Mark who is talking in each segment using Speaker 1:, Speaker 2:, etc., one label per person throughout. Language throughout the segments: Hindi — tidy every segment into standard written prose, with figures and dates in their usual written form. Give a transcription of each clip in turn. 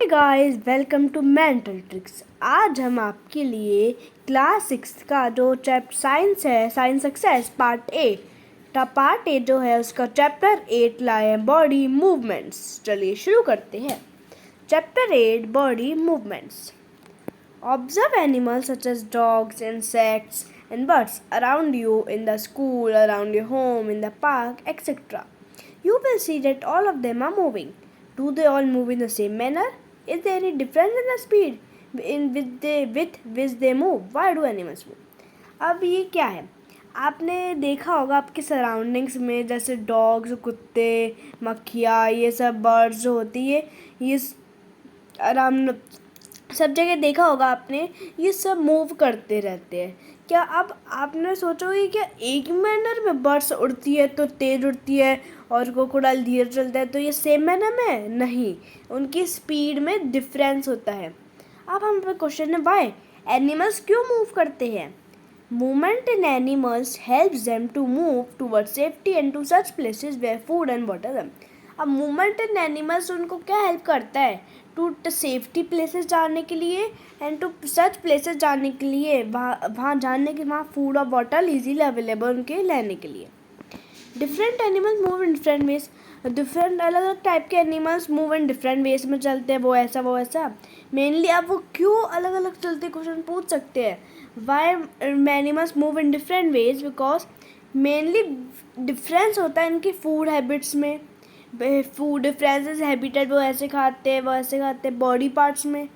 Speaker 1: Hey guys, welcome to mental tricks. आज हम आपके लिए क्लास 6 का जो चैप्टर साइंस है, साइंस सक्सेस पार्ट ए जो है उसका चैप्टर 8 लाए हैं, बॉडी मूवमेंट्स। चलिए शुरू करते हैं। Chapter 8 body movements. Observe animals such as dogs, insects and birds around you in the school, around your home, in the park, etc. You will see that all of them are moving. Do they all move in the same manner? Is there any difference in the speed with which they move? Why do animals move? अब ये क्या है? आपने देखा होगा आपके सराउंडिंग्स में, जैसे डॉग्स, कुत्ते, मक्खियाँ, ये सब बर्ड्स जो होती है, ये आराम सब जगह देखा होगा आपने, ये सब मूव करते रहते हैं। क्या अब आपने सोचोगे क्या एक मैनर में बर्ड्स उड़ती है तो तेज उड़ती है और क्रोकोडाइल धीरे चलता है तो ये सेम मैनर में? नहीं, उनकी स्पीड में डिफरेंस होता है। अब हम पे क्वेश्चन है, वाई एनिमल्स क्यों मूव करते हैं? Movement in animals helps them to move towards safety and to such places where food and water है। अब मूवमेंट इन एनिमल्स उनको क्या हेल्प करता है? टू सेफ्टी प्लेसेस जाने के लिए एंड टू सच प्लेसेस जाने के लिए, वहाँ जानने के वहाँ फूड और वाटर इजीली अवेलेबल उनके लेने के लिए। Different animals move in different veg. Different अलग अलग टाइप के animals move in different veg में चलते हैं, वो ऐसा। मेनली आप वो क्यों अलग अलग चलते क्वेश्चन पूछ सकते हैं। Why animals move in different ways? Because mainly difference होता है इनकी फूड हैबिट्स में। फूड डिफरेंसेस, हैबिटेट, वो ऐसे खाते हैं। बॉडी पार्ट्स में,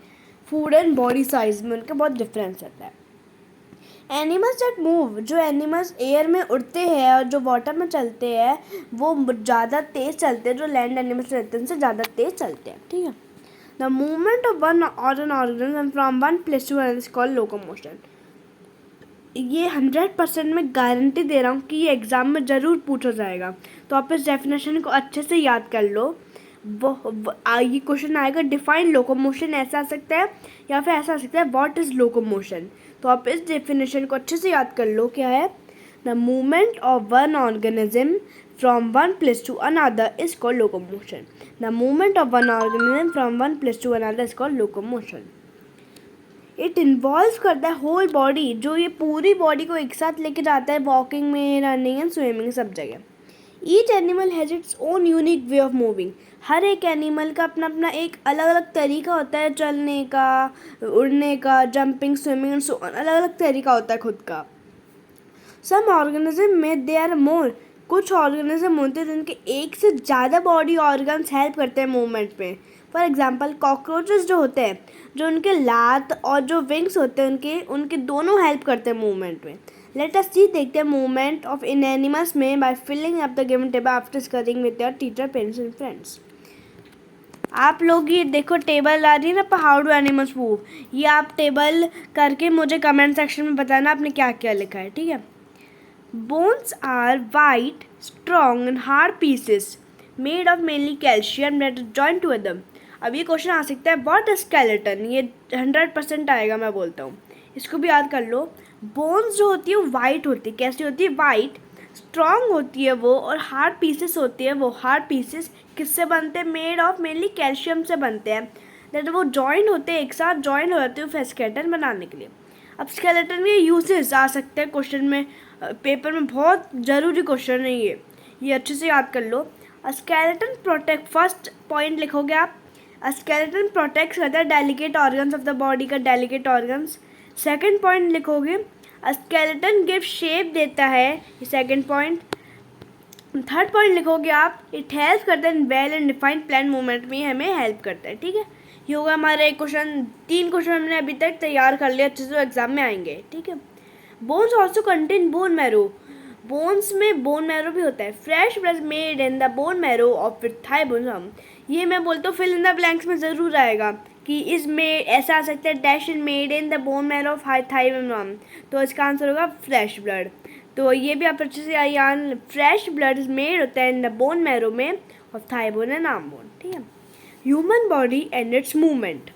Speaker 1: फूड एंड बॉडी साइज में उनका बहुत डिफरेंस रहता है। एनिमल्स दैट मूव, जो एनिमल्स एयर में उड़ते हैं और जो वाटर में चलते हैं वो ज़्यादा तेज़ चलते हैं, जो लैंड एनिमल्स रहते हैं उनसे ज़्यादा तेज़ चलते हैं। ठीक है। द मूवमेंट ऑफ वन और an organism from one place to another is called locomotion. ये 100% में गारंटी दे रहा हूँ कि ये एग्ज़ाम में ज़रूर पूछा जाएगा, तो आप इस डेफिनेशन को अच्छे से याद कर लो। ये क्वेश्चन आएगा, डिफाइन लोकोमोशन, ऐसा आ सकता है या फिर ऐसा आ सकता है व्हाट इज़ लोकोमोशन। तो आप इस डेफिनेशन को अच्छे से याद कर लो। क्या है? The movement of one organism from one place to another is called locomotion. The movement of one organism from one place to another is called locomotion. It involve करता है होल बॉडी, जो ये पूरी बॉडी को एक साथ लेके जाता है वॉकिंग में, रनिंग एंड स्विमिंग, सब जगह। Each animal has its own unique way of moving. हर एक एनिमल का अपना अपना एक अलग अलग तरीका होता है चलने का, उड़ने का, jumping, swimming and so on. अलग अलग तरीका होता है खुद का। सम ऑर्गेनिज्म में दे आर मोर, कुछ ऑर्गेनिज्म होते हैं जिनके एक से ज़्यादा बॉडी ऑर्गन्स हेल्प करते हैं मूवमेंट में। फॉर एग्जांपल कॉकरोचेस जो होते हैं, जो उनके लात और जो विंग्स होते हैं उनके दोनों हेल्प करते हैं मूवमेंट में। लेट अस सी, देखते हैं मूवमेंट ऑफ इन एनिमल्स में by filling up the given table after discussing with your teacher, parents and friends. आप लोग ये देखो टेबल आ रही है ना, हाउ डू एनिमल्स मूव, ये आप टेबल करके मुझे कमेंट सेक्शन में बताना आपने क्या क्या लिखा है। ठीक है। Bones are white, strong and hard pieces made of mainly calcium that is joined together. अब ये क्वेश्चन आ सकता है, व्हाट इज स्केलेटन? ये 100% आएगा, मैं बोलता हूँ, इसको भी याद कर लो। बोन्स जो होती है वो वाइट होती है। कैसी होती है? वाइट। स्ट्रॉन्ग होती है वो, और हार्ड पीसेस होती है वो। हार्ड पीसेस किससे बनते हैं? मेड ऑफ मेनली कैल्शियम से बनते हैं। दैट वो जॉइन होते हैं, एक साथ जॉइन हो जाते हैं स्केलेटन बनाने के लिए। अब स्केलेटन के यूजेस आ सकते हैं क्वेश्चन में, पेपर में बहुत ज़रूरी क्वेश्चन है ये अच्छे से याद कर लो। स्केलेटन प्रोटेक्ट, फर्स्ट पॉइंट लिखोगे आप, स्केलेटन प्रोटेक्ट करता है delicate organs of the body का, डेलिकेट ऑर्गन्स। सेकंड पॉइंट लिखोगे, स्केलेटन गिव शेप देता है, ये सेकंड पॉइंट। थर्ड पॉइंट लिखोगे आप, इट हेल्प करता है in well and defined plan movement में, हमें हेल्प करता है। ठीक है। ये होगा हमारे क्वेश्चन, 3 क्वेश्चन हमने अभी तक तैयार कर लिया अच्छे से, एग्जाम में आएंगे। ठीक है। Bones also contain bone marrow, bones में बोन मैरो भी होता है। Fresh blood made in the bone marrow of thigh bone, ये मैं बोलता हूँ फिल इन द ब्लैंक्स में ज़रूर आएगा कि इसमें ऐसा आ सकता है, dash in made in the bone marrow of thigh bone, तो इसका आंसर होगा फ्रेश ब्लड। तो ये भी आप अच्छे से याद, फ्रेश ब्लड मेड होता है इन द बोन मैरो में of thigh bone and arm bone. ठीक है। Human body and its movement.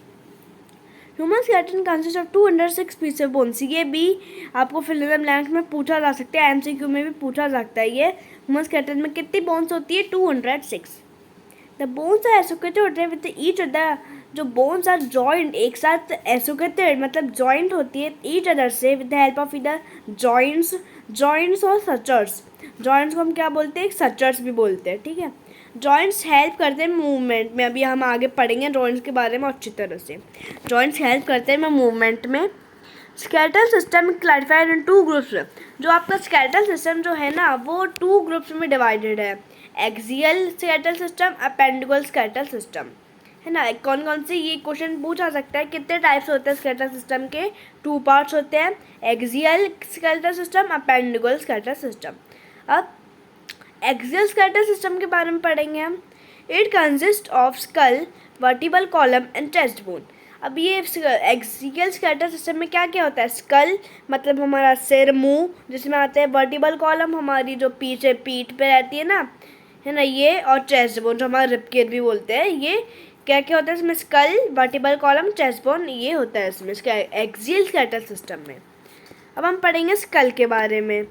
Speaker 1: Human skeleton consist of 206 piece of bones. ये भी आपको फिल इन द ब्लैंक्स में पूछा जा सकता है, एमसीक्यू में भी पूछा जा सकता है। ये ह्यूमन स्केलेटन में कितनी बोन्स होती है? 206। The bones are associated with each other, जो बोन्स आर जॉइंट, एक साथ एसोसिएटेड मतलब जॉइंट होती है ईच अदर से विद द हेल्प ऑफ इधर जॉइंट्स और सचर्स। जॉइंट्स को हम क्या बोलते हैं, सचर्स भी बोलते हैं, ठीक है। जॉइंट्स हेल्प करते हैं मूवमेंट में, अभी हम आगे पढ़ेंगे जॉइंट्स के बारे में अच्छी तरह से। जॉइंट्स हेल्प करते हैं मूवमेंट में। Skeletal system classified in 2 groups. जो आपका स्केलेटल सिस्टम जो है ना वो 2 ग्रुप्स में डिवाइडेड है, axial skeletal system, appendicular skeletal system, है ना। कौन कौन से, ये क्वेश्चन पूछा सकता है, कितने टाइप्स होते हैं स्केलेटल सिस्टम के, 2 पार्ट्स होते हैं, axial skeletal system, appendicular skeletal system. अब एक्सियल स्केलेटल सिस्टम के बारे में पढ़ेंगे हम। It consist of skull, vertebral column and chest bone. अब ये एक्सियल स्केलेटल सिस्टम में क्या क्या होता है, स्कल मतलब हमारा सिर मुंह जिसमें आते हैं, वर्टिबल कॉलम हमारी जो पीछे पीठ पे रहती है ना, है ना ये, और चेस्ट बोन जो हमारा रिबकेज भी बोलते हैं। ये क्या क्या होता है इसमें, skull, vertebral column, chest bone, ये होता है इसमें एक्सियल स्केलेटल सिस्टम में। अब हम पढ़ेंगे स्कल के बारे में।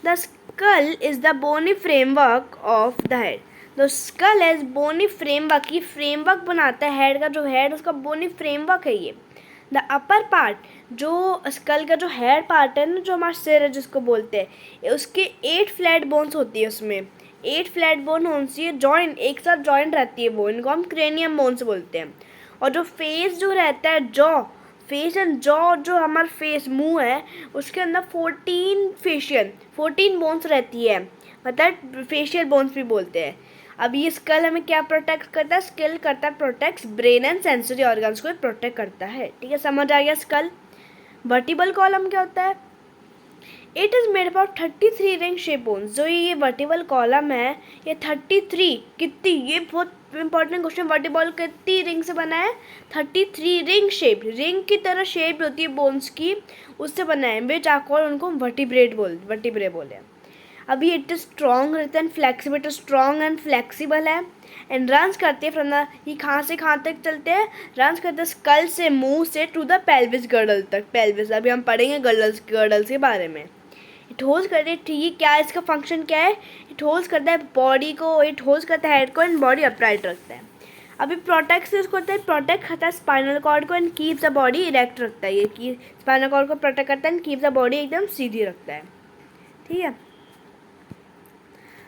Speaker 1: The skull is the bony framework of the head. The skull as bony framework, ये फ्रेमवर्क बनाता है हेड का, जो हेड उसका बोनी फ्रेमवर्क है ये। द अपर पार्ट, जो स्कल का जो हेड पार्ट है ना, जो हमारा सिर है जिसको बोलते हैं, उसके 8 फ्लैट बोन्स होती है, उसमें 8 फ्लैट बोन होती है, जॉइंट एक साथ जॉइंट रहती है वो, इनको हम क्रेनियम बोन्स बोलते हैं। और जो फेस जो रहता है, जॉ, फेस एंड जॉ, जो हमारा फेस मुंह है उसके अंदर 14 बोन्स रहती है, मतलब फेशियल बोन्स भी बोलते हैं। अब ये स्कल हमें क्या प्रोटेक्ट करता है, स्कल करता है protects brain and sensory organs को प्रोटेक्ट करता है, ठीक है, समझ आ गया स्कल। वर्टिबल कॉलम क्या होता है, it is made up of 33 ring shape bones. जो ये वर्टिबल कॉलम है ये 33, कितनी, ये बहुत इंपॉर्टेंट क्वेश्चन, वर्टिबल कितनी रिंग से बना है, 33 रिंग शेप, रिंग की तरह शेप होती है बोन्स की, उससे बना है, विच आर उनको वर्टिब्रे बोले। अभी इट इज स्ट्रॉन्ग रहता है, flexible, it strong and flexible है, एंड रन्स करते हैं फ्रॉम द, ये कहाँ से कहाँ तक चलते हैं, रन्स करते हैं स्कल से, मुंह से, टू द पेल्विस गर्डल तक, पेल्विस, अभी हम पढ़ेंगे गर्डल्स के बारे में। इट होल्ड करते हैं, ठीक है, क्या इसका फंक्शन क्या है, इट होल्ड करता है बॉडी को, इट होल्ड करता है हेड को एंड बॉडी अपराइट रखता है। अभी प्रोटेक्ट से इसको करता है, प्रोटेक्ट करता है स्पाइनल कॉर्ड को and keep the body erect रखता है, ये कि स्पाइनल कॉर्ड को प्रोटेक्ट करता है एंड कीप द बॉडी एकदम सीधी रखता है, ठीक है।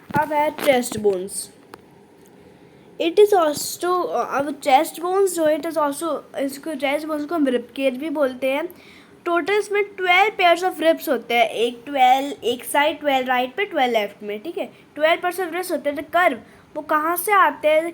Speaker 1: अब है chest bones. It is also, अब चेस्ट बोन्स जो इट इज़ ऑल्सो, इसको चेस्ट बोन्स को हम रिबकेज भी बोलते हैं। टोटल इसमें 12 पेयर्स ऑफ रिब्स होते हैं, एक साइड 12 राइट पे, 12 लेफ्ट में, ठीक है, 12 पेयर्स ऑफ रिब्स होते हैं। कर्व वो कहाँ से आते हैं,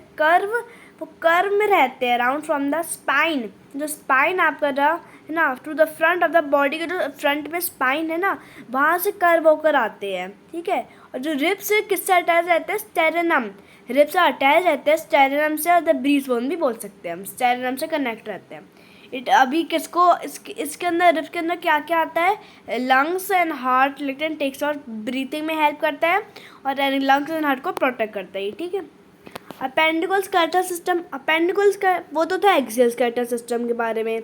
Speaker 1: वो कर्व में रहते हैं, अराउंड फ्रॉम द स्पाइन, जो स्पाइन आपका रहा है ना, to the front of the body के, जो फ्रंट में स्पाइन है ना, वहाँ से कर्व होकर आते हैं, ठीक है। और जो रिब्स किससे अटैच रहते हैं, स्टेरेनम, रिब्स से अटैच रहते हैं स्टेरेनम से, और द ब्रीथ बोन भी बोल सकते हैं हम, स्टेरेनम से कनेक्ट रहते हैं। इट अभी किसको, इसके अंदर, रिब्स के अंदर क्या क्या आता है, लंग्स एंड हार्ट, लेकिन टेक्स और ब्रीथिंग में हेल्प करता है, और लंग्स एंड हार्ट को प्रोटेक्ट करता है, ठीक है। अपेंडिकुलर स्केलेटल सिस्टम, अपेंडिकुलर का वो तो था एक्सियल स्केलेटल सिस्टम के बारे में।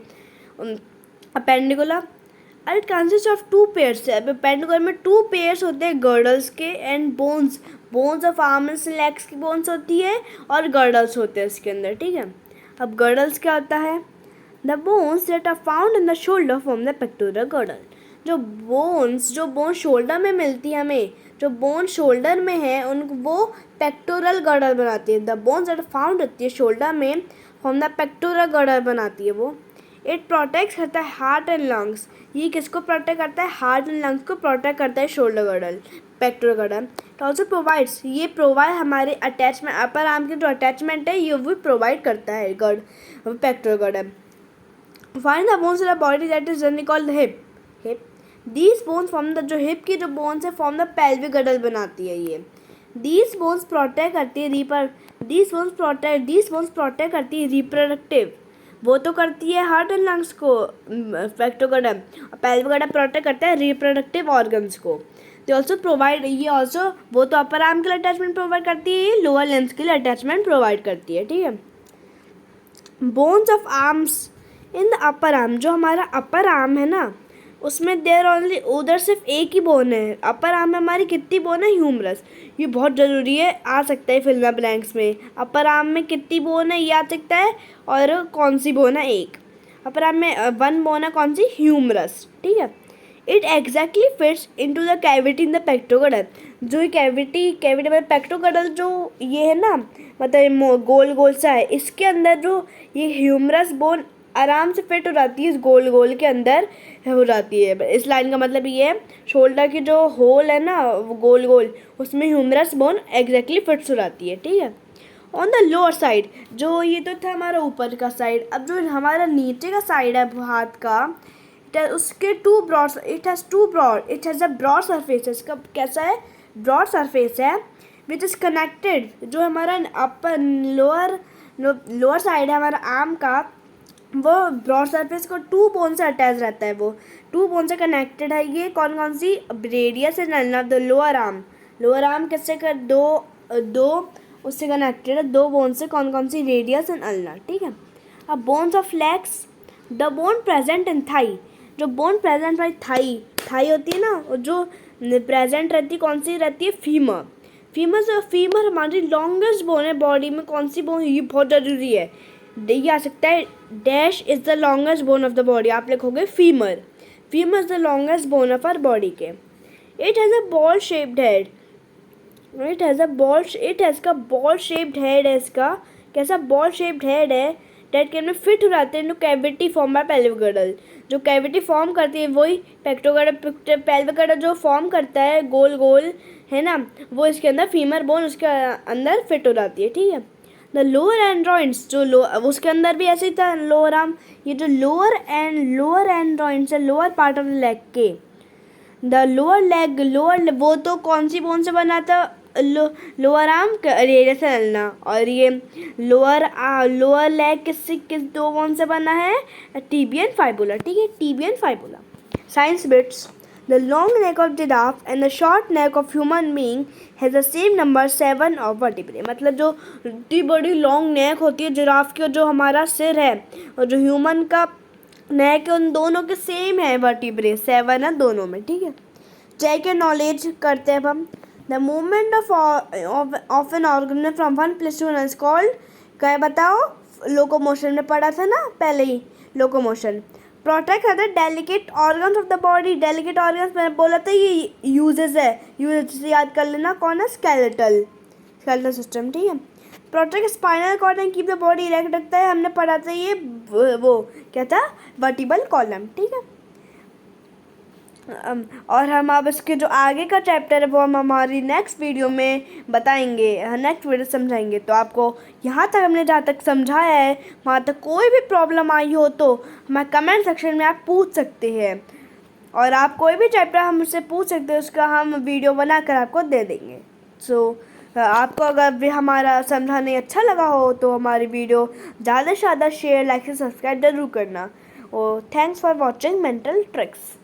Speaker 1: Appendicular it consist of 2 pairs है, अपेंडिकुलर में 2 पेयर्स होते हैं गर्डल्स के, and bones of arms and legs की बोन्स होती है, और गर्डल्स होते हैं इसके अंदर, ठीक है। अब गर्डल्स क्या होता है, the bones that are found in the shoulder form the pectoral girdle. जो बोन्स शोल्डर में मिलती है हमें, जो बोन शोल्डर में है उनको वो पेक्टोरल गर्डल बनाती है। द बोन्स दैट फाउंड होती है शोल्डर में फॉर्म द पेक्टोरल गर्डल बनाती है वो। इट प्रोटेक्ट करता है हार्ट एंड लंग्स, ये किसको प्रोटेक्ट करता है, हार्ट एंड लंग्स को प्रोटेक्ट करता है shoulder girdle, pectoral girdle. It also provides, ये प्रोवाइड हमारे अटैचमेंट, अपर आर्म के जो अटैचमेंट है ये भी प्रोवाइड करता है pectoral girdle. Find the bones in the body that is generally called the hip. These bones form the, जो hip की जो bones है form the pelvic girdle बनाती है ये। These bones protect करती है these bones protect करती है reproductive, वो तो करती है हार्ट एंड लंग्स को, पेक्टोगर्डल, पेल्विक गर्डल प्रोटेक्ट करता है रिप्रोडक्टिव ऑर्गन्स को। दे ऑल्सो प्रोवाइड, ये ऑल्सो, वो तो अपर आर्म के लिए अटैचमेंट प्रोवाइड करती है, ये लोअर लिम्स के लिए अटैचमेंट प्रोवाइड करती है, ठीक है। Bones of arms in the upper arm, जो हमारा अपर आर्म है ना, उसमें देयर ओनली उधर सिर्फ एक ही बोन है। अपर आर्म में हमारी कितनी बोन है? ह्यूमरस। ये बहुत ज़रूरी है, आ सकता है फिल इन द ब्लैंक्स में। अपर आर्म में कितनी बोन है ये आ सकता है, और कौन सी बोन है? एक। अपर आर्म में 1 बोन है, कौन सी? ह्यूमरस। ठीक है। It exactly fits into the cavity in the pectoral girdle. जो ये कैविटी में पेक्टोगडल जो ये है ना, मतलब गोल गोल सा है, इसके अंदर जो ये ह्यूमरस बोन आराम से फिट हो जाती है, इस गोल गोल के अंदर हो जाती है। इस लाइन का मतलब ये है, शोल्डर की जो होल है ना वो गोल गोल, उसमें ह्यूमरस बोन एग्जैक्टली फिट्स हो जाती है। ठीक है। ऑन द लोअर साइड, जो ये तो था हमारा ऊपर का साइड, अब जो हमारा नीचे का साइड है हाथ का, उसके it has a broad surface. इसका कैसा है? ब्रॉड सरफेस है, विच इज़ कनेक्टेड। जो हमारा अपर लोअर साइड है हमारा आर्म का, वो ब्रॉड सरफेस को 2 बोन से अटैच रहता है। वो 2 बोन से कनेक्टेड है। ये कौन कौन सी? Radius and ulna, the lower arm. Lower arm किससे कर? दो उससे कनेक्टेड है, 2 बोन से। कौन कौन सी? Radius and ulna. ठीक है। अब bones of legs, the bone present in thigh. जो बोन प्रेजेंट भाई थाई होती है ना, और जो प्रेजेंट रहती कौन सी रहती है? फीमर। फीमर हमारी लॉन्गेस्ट बोन है बॉडी में। कौन सी बोन? ये बहुत ज़रूरी है, ये आ सकता है, dash is the longest bone of the body. आप लिखोगे femur is the longest bone of our body के। It has a ball shaped head. It has का बॉल शेप्ड हेड है इसका। कैसा? बॉल शेप्ड हेड है, डेट कैन में फिट हो जाते हैं cavity form by pelvic girdle. जो कैविटी फॉर्म करती है वही पेल्विक गिर्डल जो फॉर्म करता है गोल गोल, है ना, वो इसके अंदर फीमर बोन उसके अंदर फिट हो जाती है। ठीक है। द लोअर एंड्रॉइड्स, जो उसके अंदर भी ऐसे ही था लोअर आर्म। ये जो लोअर एंड्रॉइड्स है, lower part of the leg के, द लोअर वो तो कौन सी बोन से बना था? Lower arm radius and ulna. और ये लोअर लेग किस 2 बोन से बना है? Tibia and fibula. ठीक है, tibia and fibula. Science bits, the long neck of giraffe and the short neck of human being has the same number 7 of vertebrae. मतलब जो इतनी बड़ी लॉन्ग नेक होती है जिराफ की, और जो हमारा सिर है और जो ह्यूमन का नेक है, उन दोनों के सेम है वर्टिब्रे, 7 है दोनों में। ठीक है। चेक एंड नॉलेज करते हैं अब हम। The movement of an organ from one place to another is called, क्या बताओ? लोकोमोशन में पढ़ा था ना पहले ही, locomotion. Protect other delicate organs of the body. Delicate organs मैंने बोला था ये यूजेस है, यूजेस याद कर लेना। कौन है? Skeletal system. ठीक है। Protect spinal cord and keep the body erect रखता है, हमने पढ़ा था ये, वो क्या था? Vertebral column. ठीक है। और हम अब इसके जो आगे का चैप्टर है वो हम हमारी नेक्स्ट वीडियो में बताएंगे, नेक्स्ट वीडियो समझाएंगे। तो आपको यहाँ तक हमने जहाँ तक समझाया है, वहाँ तक कोई भी प्रॉब्लम आई हो तो हमारे कमेंट सेक्शन में आप पूछ सकते हैं, और आप कोई भी चैप्टर हमसे पूछ सकते हैं, उसका हम वीडियो बनाकर आपको दे देंगे। आपको अगर भी हमारा समझाने अच्छा लगा हो तो हमारी वीडियो ज़्यादा से ज़्यादा शेयर, लाइक से सब्सक्राइब जरूर करना। और thanks for watching mental tricks.